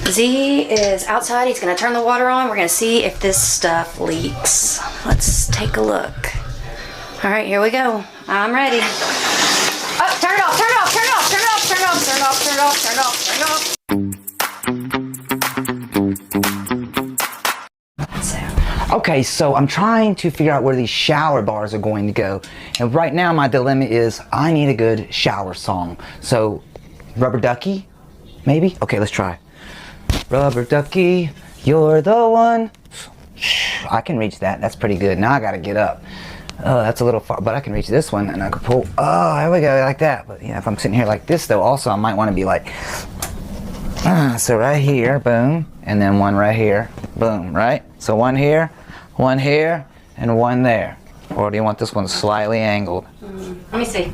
Z is outside. He's gonna turn the water on. We're gonna see if this stuff leaks. Let's take a look. All right, here we go. I'm ready. Oh, turn it off, turn it off, turn it off, turn it off, turn it off, turn it off, turn it off, turn it off, turn it off. Okay, so I'm trying to figure out where these shower bars are going to go. And right now my dilemma is I need a good shower song. So, rubber ducky, maybe? Okay, let's try. Rubber ducky, you're the one. I can reach that, that's pretty good. Now I gotta get up. Oh, that's a little far, but I can reach this one and I can pull. Oh, there we go, like that. But yeah, if I'm sitting here like this though, also I might wanna be like, so right here, boom, and then one right here, boom, right? So one here, and one there. Or do you want this one slightly angled? Let me see.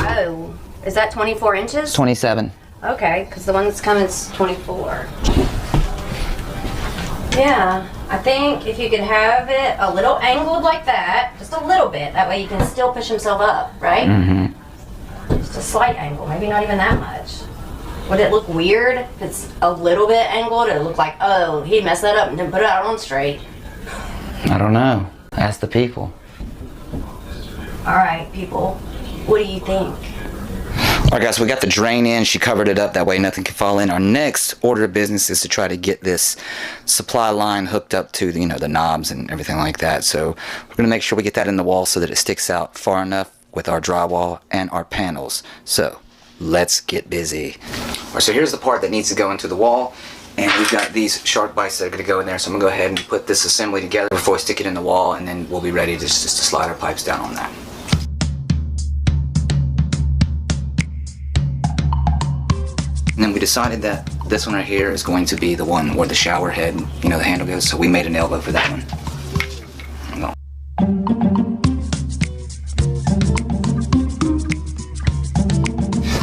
Oh, is that 24 inches? It's 27. Okay, because the one that's coming is 24. Yeah, I think if you could have it a little angled like that, just a little bit, that way you can still push himself up, right? Mm-hmm. Just a slight angle, maybe not even that much. Would it look weird if it's a little bit angled? It look like, oh, he messed that up and didn't put it out on straight. I don't know. Ask the people. All right, people. What do you think? Alright guys, we got the drain in. She covered it up, that way nothing can fall in. Our next order of business is to try to get this supply line hooked up to the, the knobs and everything like that. So we're going to make sure we get that in the wall so that it sticks out far enough with our drywall and our panels. So let's get busy. Alright, so here's the part that needs to go into the wall. And we've got these shark bites that are going to go in there. So I'm going to go ahead and put this assembly together before we stick it in the wall. And then we'll be ready to just to slide our pipes down on that. And then we decided that this one right here is going to be the one where the shower head, the handle goes. So we made an elbow for that one.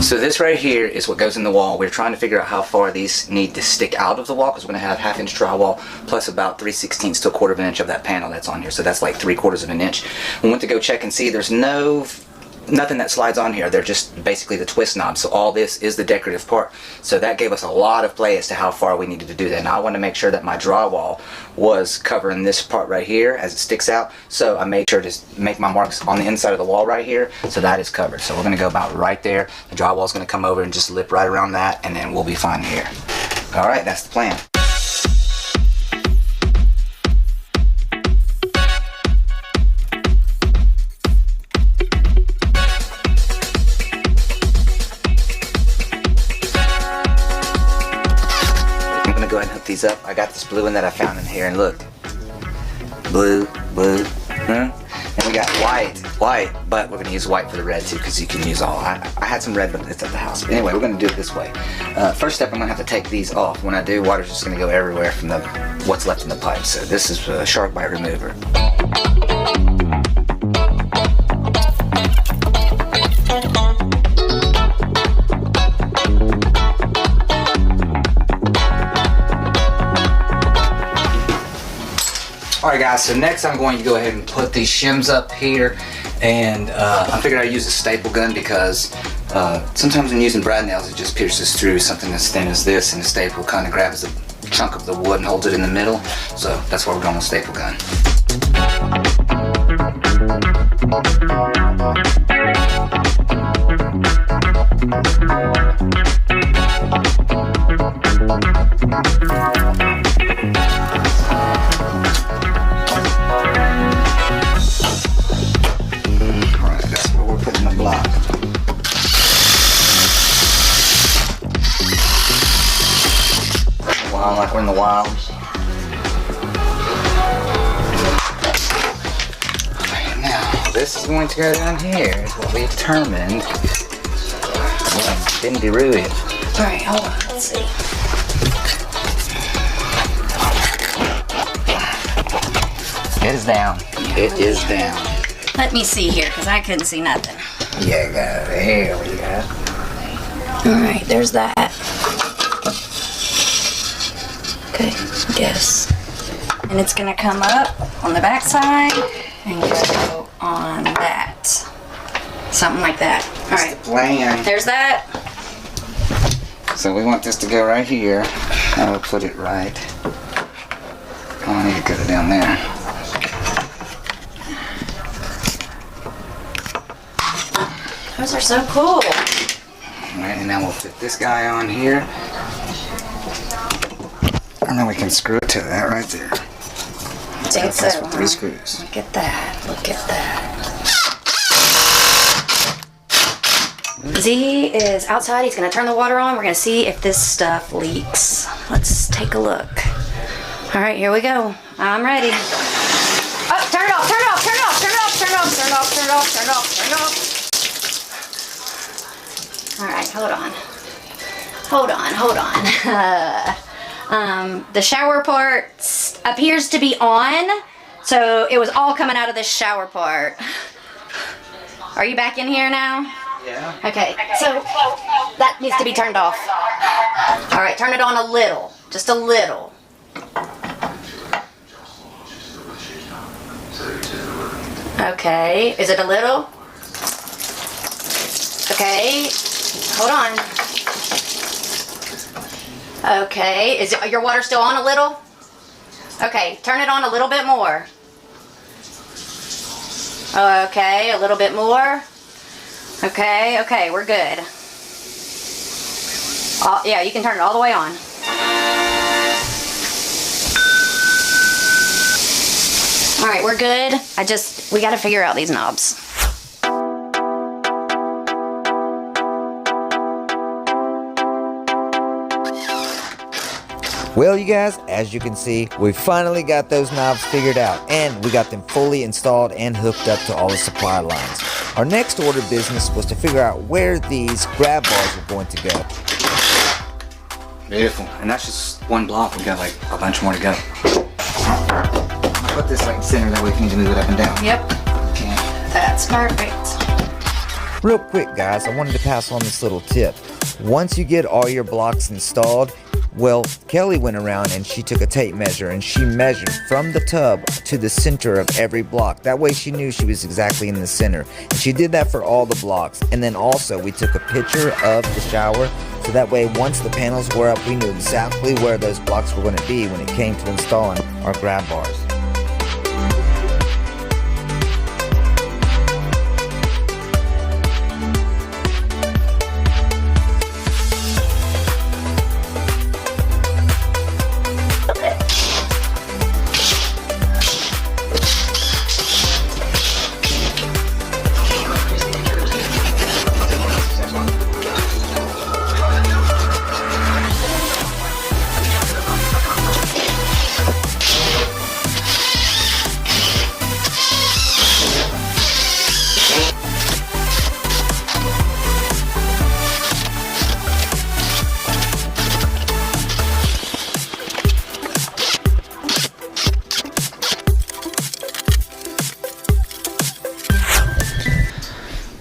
So this right here is what goes in the wall. We're trying to figure out how far these need to stick out of the wall because we're going to have 1/2 inch drywall plus about 3/16 to 1/4 inch of that panel that's on here. So that's like 3/4 inch. We went to go check and see there's nothing that slides on here. They're just basically the twist knobs. So all this is the decorative part. So that gave us a lot of play as to how far we needed to do that. And I want to make sure that my drywall was covering this part right here as it sticks out. So I made sure to make my marks on the inside of the wall right here. So that is covered. So we're going to go about right there. The drywall is going to come over and just lip right around that, and then we'll be fine here. All right, that's the plan. Go ahead and hook these up. I got this blue one that I found in here, and look, blue, and we got white, but we're gonna use white for the red too, because you can use all. I had some red, but it's at the house. But anyway, we're gonna do it this way. First step, I'm gonna have to take these off. When I do, water's just gonna go everywhere from what's left in the pipe. So this is a shark bite remover. Alright guys, so next I'm going to go ahead and put these shims up here, and I figured I'd use a staple gun because sometimes when using brad nails it just pierces through something as thin as this, and the staple kind of grabs a chunk of the wood and holds it in the middle. So that's why we're going with staple gun. Like we're in the wild. Alright, now this is going to go down here, is what we determined. Didn't be rude. Alright, hold on, let's see. It is down. It is down. Let me see here, because I couldn't see nothing. Yeah, go. There we go. Alright, there's that. Okay, yes. And it's gonna come up on the back side and go on that. Something like that. Alright. Plan. There's that. So we want this to go right here. Now we'll put it right. Oh, I need to cut it down there. Those are so cool. Alright, and now we'll fit this guy on here. And then we can screw it to that right there. I think so, with 3 screws. Look at that. Look at that. Z is outside. He's going to turn the water on. We're going to see if this stuff leaks. Let's take a look. All right, here we go. I'm ready. Oh, turn it off, turn it off, turn it off, turn it off, turn it off, turn it off, turn it off, turn it off, turn it off. All right, hold on. Hold on, hold on. The shower part appears to be on, so it was all coming out of this shower part. Are you back in here now? Yeah. Okay, so that needs to be turned off. All right, turn it on a little, just a little. Okay, is it a little? Okay, hold on. Okay, is your water still on a little? Okay, turn it on a little bit more. Okay, a little bit more. Okay, okay, we're good. Yeah, you can turn it all the way on. All right, we're good. We gotta figure out these knobs. Well, you guys, as you can see, we finally got those knobs figured out, and we got them fully installed and hooked up to all the supply lines. Our next order of business was to figure out where these grab bars were going to go. Beautiful. And that's just one block. We got like a bunch more to go. Put this like center, that way we can move it up and down. Yep. Okay. That's perfect. Real quick, guys, I wanted to pass on this little tip. Once you get all your blocks installed, well, Kelly went around and she took a tape measure and she measured from the tub to the center of every block. That way she knew she was exactly in the center. And she did that for all the blocks. And then also we took a picture of the shower, so that way once the panels were up, we knew exactly where those blocks were going to be when it came to installing our grab bars.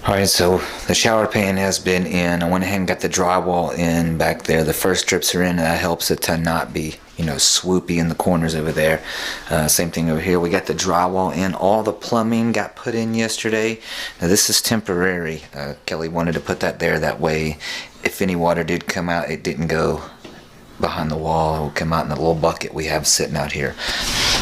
Alright, so the shower pan has been in. I went ahead and got the drywall in back there. The first strips are in, and that helps it to not be, you know, swoopy in the corners over there. Same thing over here. We got the drywall in. All the plumbing got put in yesterday. Now this is temporary. Kelly wanted to put that there, that way if any water did come out, it didn't go behind the wall. It will come out in the little bucket we have sitting out here.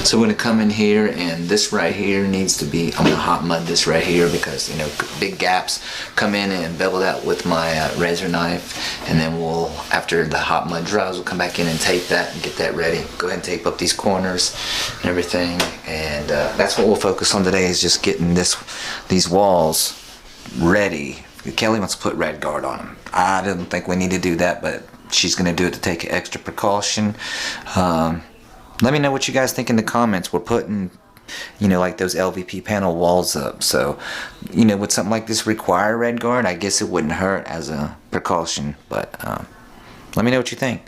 So we're going to come in here, and this right here needs to be, I'm going to hot mud this right here because, you know, big gaps. Come in and bevel that with my razor knife, and then we'll, after the hot mud dries, we'll come back in and tape that and get that ready. Go ahead and tape up these corners and everything, and that's what we'll focus on today, is just getting these walls ready. Kelly wants to put red guard on them. I didn't think we need to do that, but she's going to do it to take extra precaution. Let me know what you guys think in the comments. We're putting, you know, like those LVP panel walls up. So, you know, would something like this require red guard? I guess it wouldn't hurt as a precaution, but let me know what you think.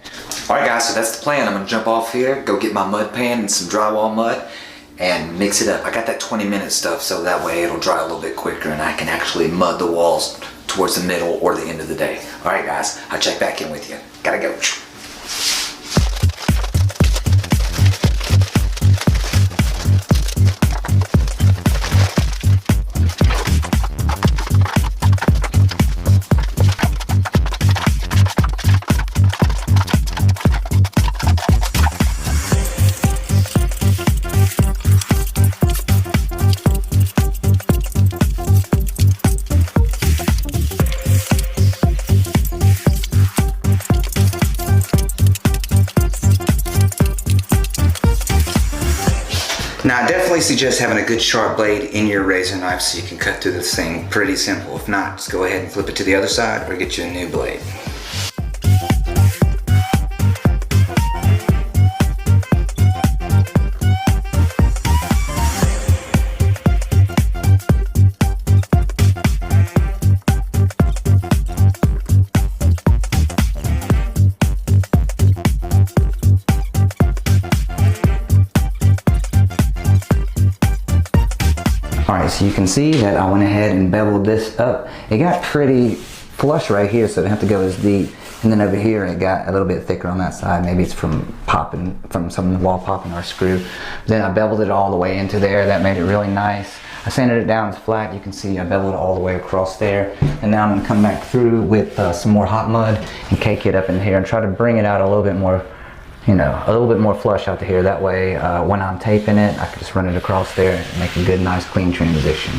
Alright guys, so that's the plan. I'm going to jump off here, go get my mud pan and some drywall mud, and mix it up. I got that 20-minute stuff, so that way it'll dry a little bit quicker and I can actually mud the walls towards the middle or the end of the day. Alright guys, I'll check back in with you. Gotta go. I definitely suggest having a good sharp blade in your razor knife so you can cut through this thing pretty simple. If not, just go ahead and flip it to the other side or get you a new blade. Alright, so you can see that I went ahead and beveled this up. It got pretty flush right here, so it didn't have to go as deep. And then over here it got a little bit thicker on that side. Maybe it's from popping, from some wall popping our screw. Then I beveled it all the way into there. That made it really nice. I sanded it down flat. You can see I beveled it all the way across there. And now I'm going to come back through with some more hot mud and cake it up in here and try to bring it out a little bit more, you know, a little bit more flush out to here. That way, when I'm taping it, I can just run it across there and make a good, nice, clean transition.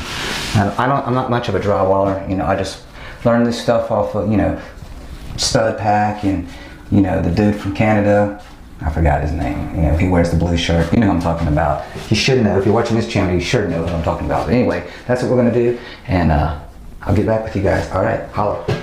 I'm not much of a drywaller. You know, I just learned this stuff off of, you know, Stud Pack and, you know, the dude from Canada. I forgot his name. You know, he wears the blue shirt. You know what I'm talking about. You should know. If you're watching this channel, you should know what I'm talking about. But anyway, that's what we're gonna do, and I'll get back with you guys. All right, holla.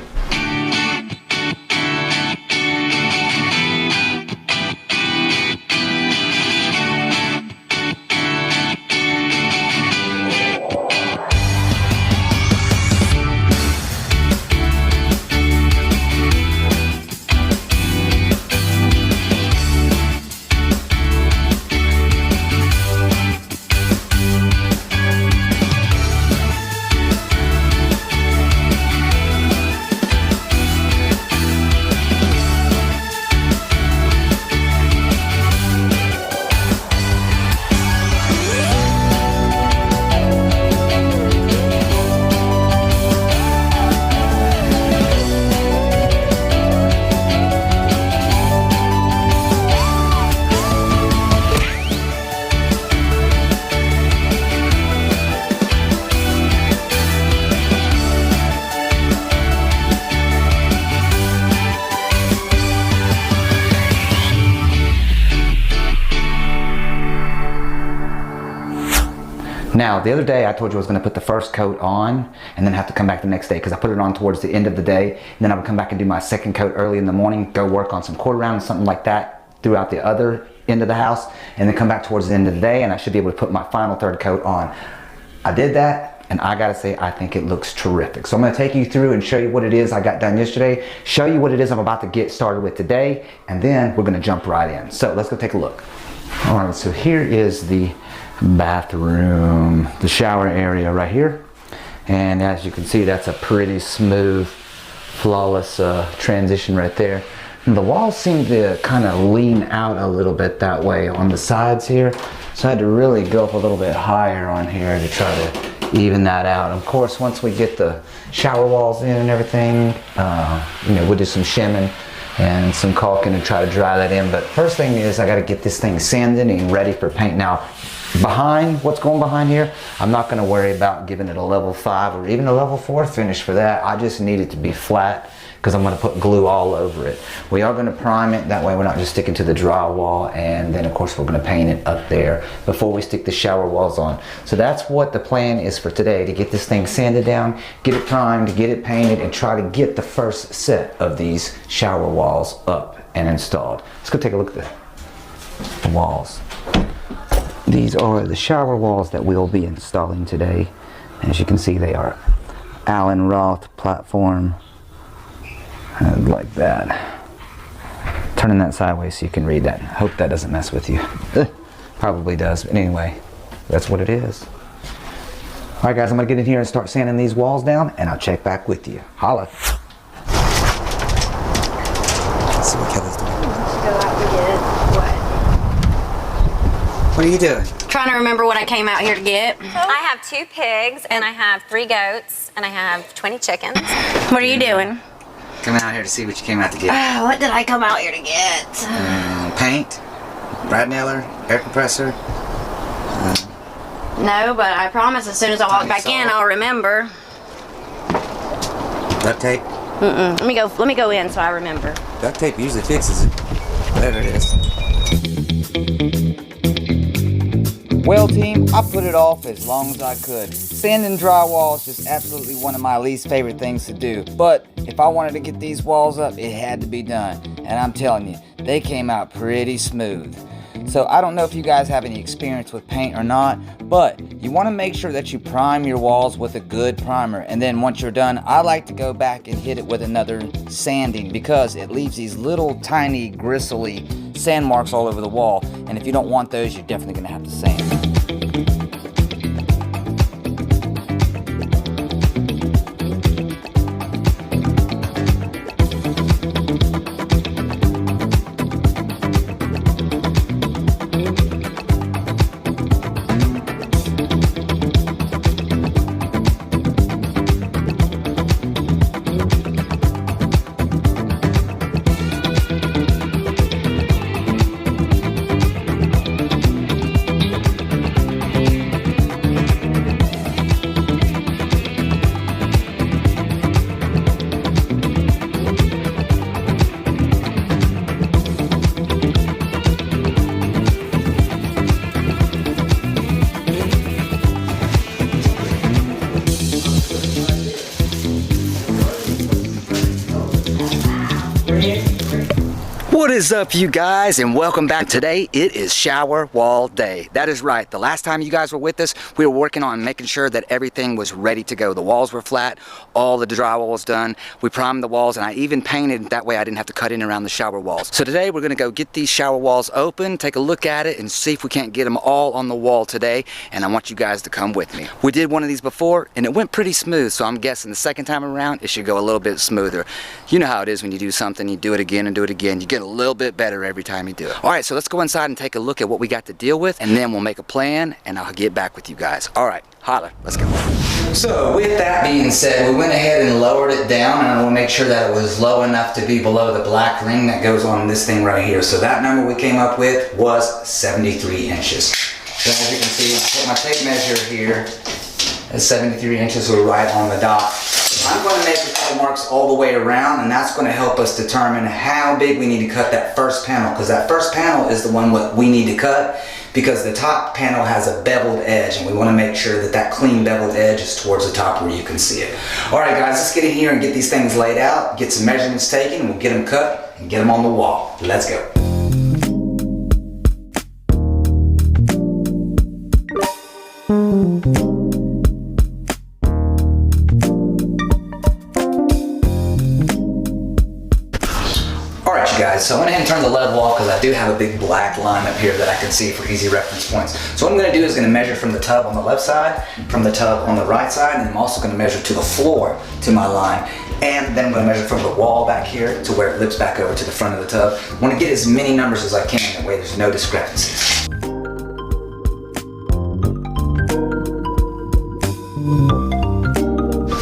Now, the other day I told you I was going to put the first coat on and then have to come back the next day because I put it on towards the end of the day. And then I would come back and do my second coat early in the morning, go work on some quarter rounds, something like that throughout the other end of the house, and then come back towards the end of the day and I should be able to put my final third coat on. I did that, and I gotta say, I think it looks terrific. So I'm gonna take you through and show you what it is I got done yesterday, show you what it is I'm about to get started with today, and then we're gonna jump right in. So let's go take a look. All right, so here is the bathroom, the shower area right here. And as you can see, that's a pretty smooth, flawless transition right there. And the walls seem to kind of lean out a little bit that way on the sides here. So I had to really go up a little bit higher on here to try to even that out. Of course, once we get the shower walls in and everything, you know, we'll do some shimming and some caulking and try to dry that in. But first thing is I got to get this thing sanded and ready for paint. Now, behind what's going behind here, I'm not going to worry about giving it a level 5 or even a level 4 finish for that. I just need it to be flat because I'm going to put glue all over it. We are going to prime it, that way we're not just sticking to the drywall, and then of course we're going to paint it up there before we stick the shower walls on. So that's what the plan is for today, to get this thing sanded down, get it primed, get it painted, and try to get the first set of these shower walls up and installed. Let's go take a look at the walls. These are the shower walls that we'll be installing today. As you can see, they are Allen Roth platform, like that. Turning that sideways so you can read that. Hope that doesn't mess with you. Probably does, but anyway, that's what it is. All right, guys, I'm gonna get in here and start sanding these walls down, and I'll check back with you. Holla. Let's see what Kelly's doing. What are you doing? Trying to remember what I came out here to get. I have 2 pigs, and I have 3 goats, and I have 20 chickens. What are you doing? Coming out here to see what you came out to get. What did I come out here to get? Paint, brad nailer, air compressor. No, but I promise as soon as I walk back in, I'll remember. Duct tape. Let me go in so I remember. Duct tape usually fixes it. Whatever it is. Well, team, I put it off as long as I could. Sanding drywall is just absolutely one of my least favorite things to do. But if I wanted to get these walls up, it had to be done. And I'm telling you, they came out pretty smooth. So I don't know if you guys have any experience with paint or not, but you want to make sure that you prime your walls with a good primer. And then once you're done, I like to go back and hit it with another sanding because it leaves these little tiny gristly sand marks all over the wall. And if you don't want those, you're definitely going to have to sand. What is up, you guys, and welcome back. Today it is shower wall day. That is right. The last time you guys were with us, we were working on making sure that everything was ready to go. The walls were flat, all the drywall was done. We primed the walls, and I even painted that way I didn't have to cut in around the shower walls. So today we're gonna go get these shower walls open, take a look at it, and see if we can't get them all on the wall today. And I want you guys to come with me. We did one of these before, and it went pretty smooth. So I'm guessing the second time around, it should go a little bit smoother. You know how it is when you do something, you do it again and do it again. You get a little bit better every time you do it. All right, so let's go inside and take a look at what we got to deal with, and then we'll make a plan, and I'll get back with you guys. All right, holla, let's go. So with that being said, we went ahead and lowered it down, and I want to make sure that it was low enough to be below the black ring that goes on this thing right here. So that number we came up with was 73 inches. So as you can see, I put my tape measure here at 73 inches, so we're right on the dot. I'm going to make a couple marks all the way around, and that's going to help us determine how big we need to cut that first panel, because that first panel is the one what we need to cut, because the top panel has a beveled edge, and we want to make sure that that clean beveled edge is towards the top where you can see it. Alright guys, let's get in here and get these things laid out, get some measurements taken, and we'll get them cut and get them on the wall. Let's go. Alright you guys, so I went ahead and turned the lead wall because I do have a big black line up here that I can see for easy reference points. So what I'm going to do is going to measure from the tub on the left side, from the tub on the right side, and I'm also going to measure to the floor to my line. And then I'm going to measure from the wall back here to where it lips back over to the front of the tub. I want to get as many numbers as I can, that way there's no discrepancies.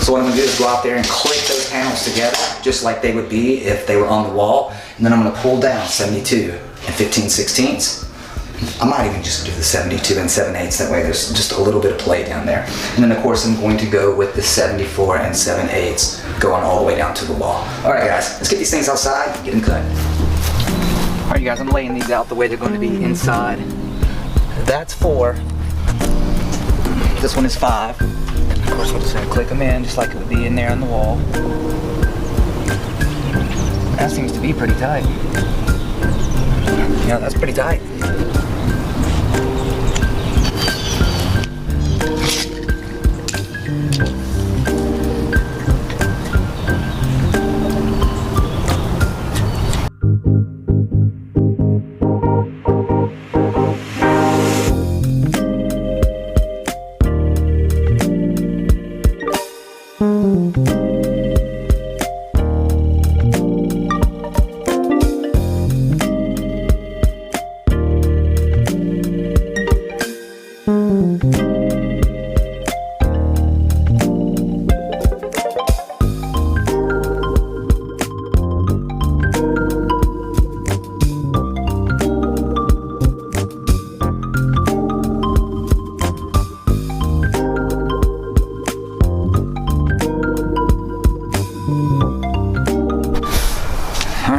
So what I'm going to do is go out there and click those panels together, just like they would be if they were on the wall. And then I'm going to pull down 72 and 15/16. I might even just do the 72 and 7/8, that way there's just a little bit of play down there. And then of course I'm going to go with the 74 and 7/8, going all the way down to the wall. Alright guys, let's get these things outside and get them cut. Alright you guys, I'm laying these out the way they're going to be inside. That's 4. This one is 5. Of course, we're just going to click them in just like it would be in there on the wall. That seems to be pretty tight. Yeah, that's pretty tight.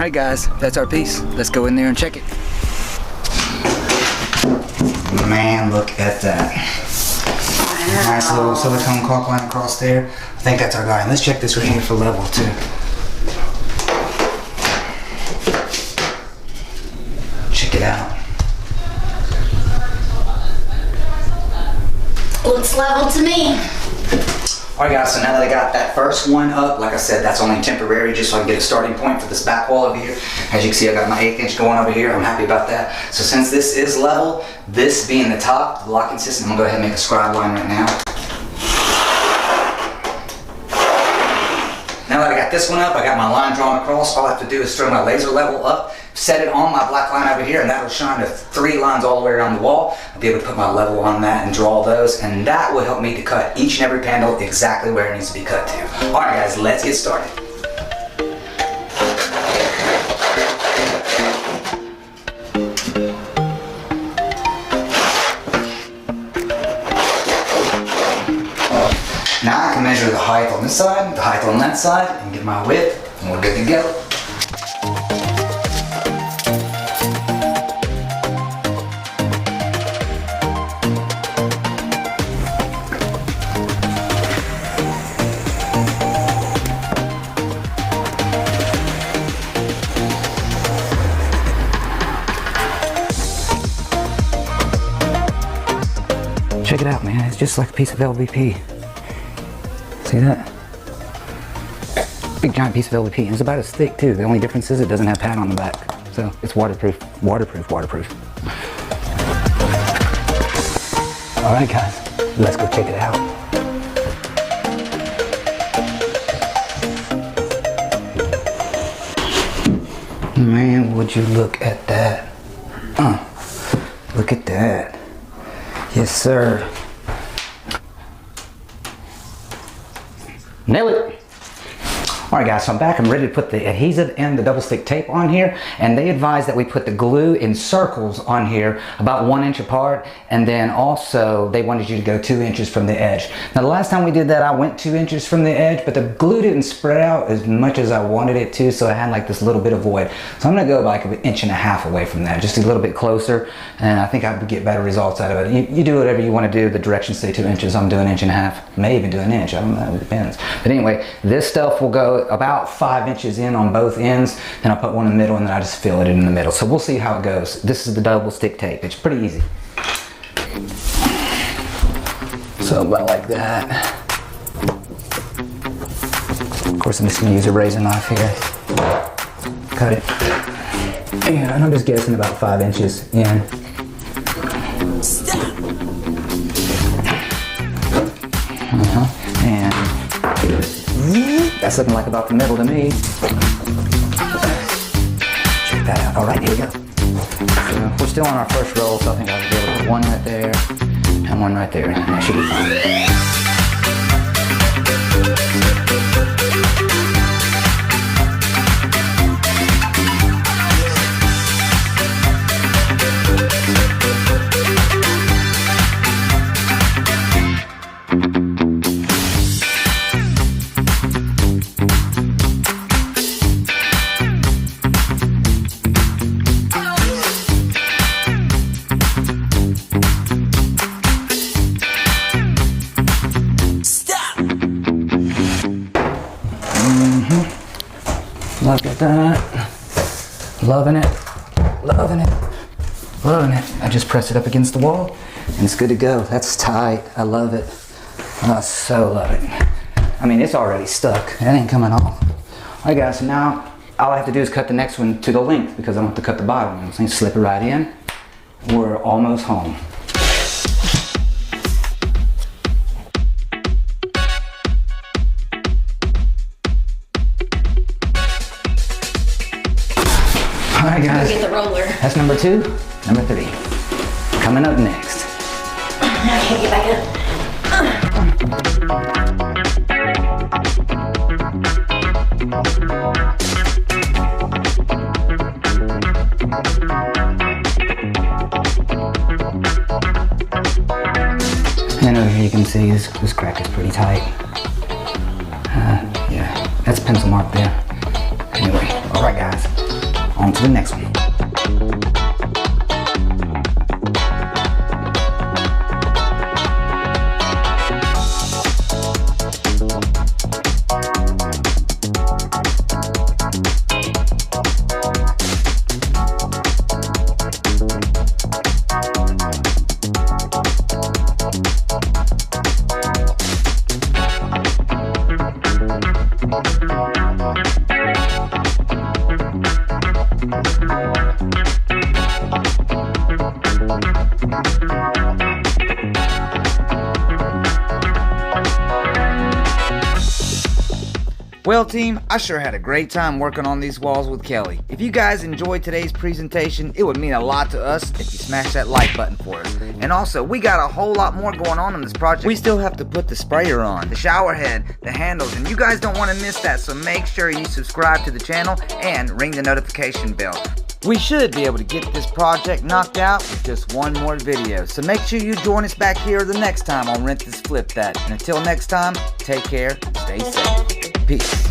Alright guys, that's our piece. Let's go in there and check it. Man, look at that. Nice little silicone caulk line across there. I think that's our guy. And let's check this right here for level too. Check it out. Looks level to me. Alright guys, so now that I got that first one up, like I said, that's only temporary just so I can get a starting point for this back wall over here. As you can see, I got my 1/8 inch going over here. I'm happy about that. So since this is level, this being the top, the locking system, I'm gonna go ahead and make a scribe line right now. Now that I got this one up, I got my line drawn across. All I have to do is throw my laser level up, set it on my black line over here, and that'll shine the 3 lines all the way around the wall. I'll be able to put my level on that and draw those, and that will help me to cut each and every panel exactly where it needs to be cut to. All right guys, let's get started. Now I can measure the height on this side, the height on that side, and get my width, and we're good to go. Check it out, man. It's just like a piece of LVP. See that? Big giant piece of LVP. And it's about as thick too. The only difference is it doesn't have pad on the back. So it's waterproof, waterproof, waterproof. All right guys, let's go check it out. Man, would you look at that? Look at that. Yes, sir. Nail it. All right guys, so I'm back. I'm ready to put the adhesive and the double stick tape on here, and they advise that we put the glue in circles on here about 1 inch apart, and then also they wanted you to go 2 inches from the edge. Now the last time we did that, I went 2 inches from the edge, but the glue didn't spread out as much as I wanted it to, so I had like this little bit of void. So I'm gonna go like 1.5 inches away from that, just a little bit closer, and I think I would get better results out of it. You do whatever you want to do. The directions say 2 inches. I'm doing 1.5 inches. May even do 1 inch. I don't know. It depends. But anyway, this stuff will go about 5 inches in on both ends, then I'll put one in the middle, and then I just fill it in the middle. So we'll see how it goes. This is the double stick tape. It's pretty easy. So about like that. Of course, I'm just gonna use a razor knife here. Cut it. And I'm just guessing about 5 inches in. And that's looking like about the middle to me. Check that out. All right, here we go. So we're still on our first roll, so I think I'll be able to put one right there and one right there, and that should be fine. Look at that. Loving it, loving it, loving it. I just press it up against the wall and it's good to go. That's tight. I love it. I so love it. I mean, it's already stuck. That ain't coming off. All right, guys, so now all I have to do is cut the next one to the length because I don't have to cut the bottom one. So slip it right in. We're almost home. All right, guys. Go get the roller. That's number 2. Number 3. Coming up next. I can't get back up. And over here you can see this crack is pretty tight. Yeah, that's a pencil mark there. Anyway, all right, guys. On to the next one. Well team, I sure had a great time working on these walls with Kelly. If you guys enjoyed today's presentation, it would mean a lot to us if you smash that like button for us. And also, we got a whole lot more going on in this project. We still have to put the sprayer on, the shower head, the handles, and you guys don't want to miss that, so make sure you subscribe to the channel and ring the notification bell. We should be able to get this project knocked out with just one more video, so make sure you join us back here the next time on Rent This Flip That. And until next time, take care, stay safe. Peace.